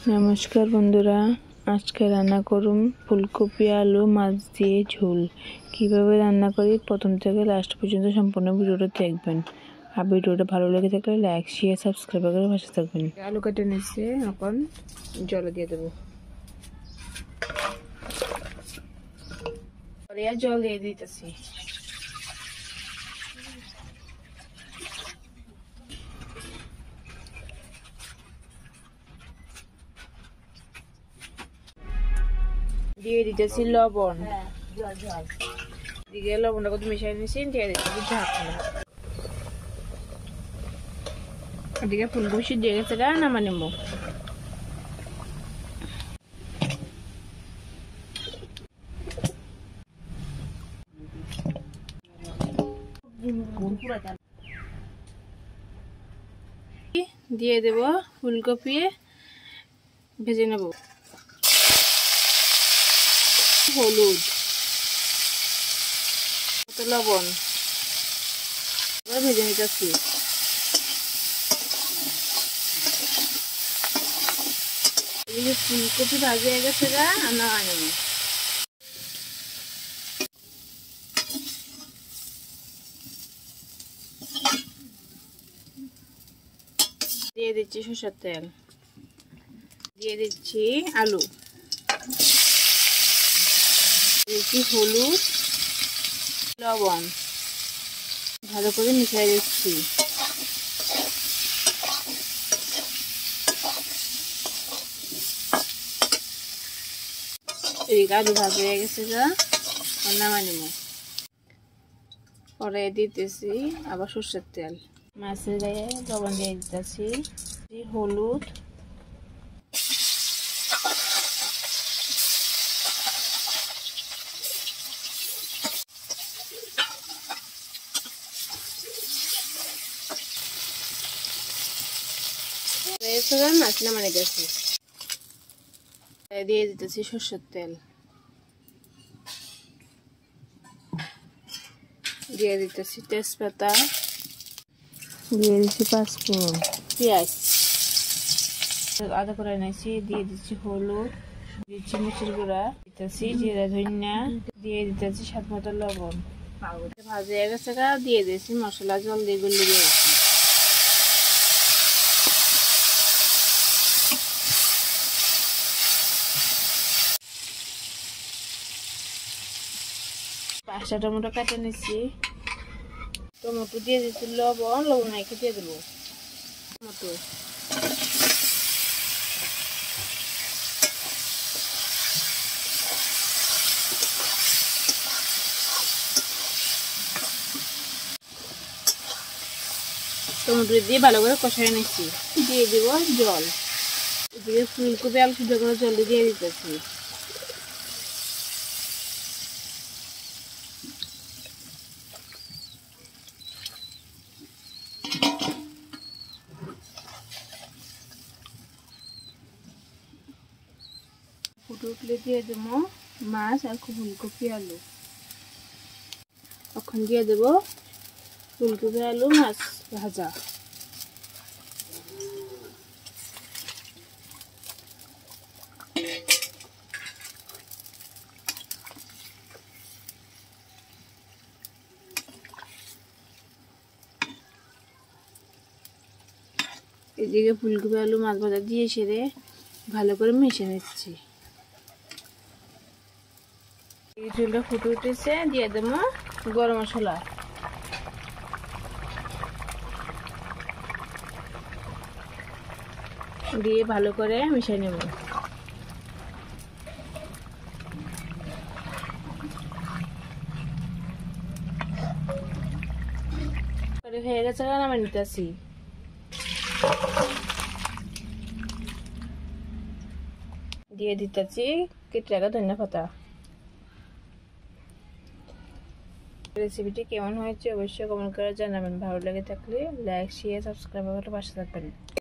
নমস্কার বন্ধুরা, আজকে রান্না করুন ফুলকপি আলু মাছ দিয়ে ঝোল। কিভাবে রান্না করি প্রথম থেকে লাস্ট পর্যন্ত সম্পূর্ণ ভিডিওটা দেখবেন। আর ভিডিওটা ভালো লেগে থাকলে লাইক শেয়ার সাবস্ক্রাইব করে পাশে থাকবেন। আলু কেটে নিচ্ছে, এখন জলে দিয়ে দেবো। জল দিয়ে দিতেছি। দিয়ে দিতেছি লবণ, দিয়ে লবণটা কত মিশিয়ে নিয়েছি, দিয়ে দিতেছি ঢাকনা। এদিকে ফুলকপি দিয়ে গেছে, নামা নেবো। দিয়ে দেব ফুলকপি, ভেজে নেব। হলুদ, লবণ ভেজে নিতেছি। এদিকে ফুলকপি ভাজি হয়ে গেছে, নামা নেব। দিয়ে দিচ্ছি সরষের তেল, দিয়ে দিচ্ছি আলু, দিচ্ছি হলুদ লবণ, ভালো করে মিশিয়ে দিচ্ছি। এদিকে আলু ভাজি হয়ে গেছে, নামাই নেব। পরে দিতেছি আবার সরষের তেল, মাছের গায়ে লবণ দিয়ে দিতেছি, হলুদ, মাছ নামানে গেছি। দিয়ে দিতেছি সরষের তেল, দিয়ে দিতেছি তেজপাতা, দিয়ে দিচ্ছি পাঁচফোড়ন, পেঁয়াজ আদা করে নিয়েছি, দিয়ে দিচ্ছি হলুদ, দিচ্ছি মরিচের গুঁড়া, দিতেছি জিরা ধনিয়া, দিয়ে দিতেছি স্বাদ মতো লবণ। ভাজি হয়ে গেছে, দিয়ে দিয়েছি মশলা, জল দিয়ে গুলিয়ে দিয়েছি। পাঁচটা টমেটো কেটে নিচ্ছি, টমেটো দিয়ে দিচ্ছি লবণ নাকি দিয়ে দেবো। টমেটো দিয়ে ভালো করে কষাই নিচ্ছি, দিয়ে দিব জল। এদিকে ফুলকপি আলু সিদ্ধ করে জল দিয়ে দিতেছি। ফুটে উঠলে দিয়ে দেবো মাছ আর ফুলকপি আলু। এখন দিয়ে দেবো ফুলকপি আলু মাছ ভাজা। এদিকে ফুলকপি আলু মাছ ভাজা দিয়ে সেরে ভালো করে মিশিয়ে নিচ্ছি। এই ঝোলটা ফুটে উঠেছে, দিয়ে দেবো গরম মশলা, দিয়ে ভালো করে মিশিয়ে নেব। হয়ে গেছে, নামিয়ে নিতেছি। দিয়ে দিতেছি কেটে রাখা ধনিয়া পাতা। রেসিপিটি কেমন হয়েছে অবশ্যই কমেন্ট করে জানাবেন। ভালো লেগে থাকলে লাইক শেয়ার সাবস্ক্রাইব করে পাশে থাকবেন।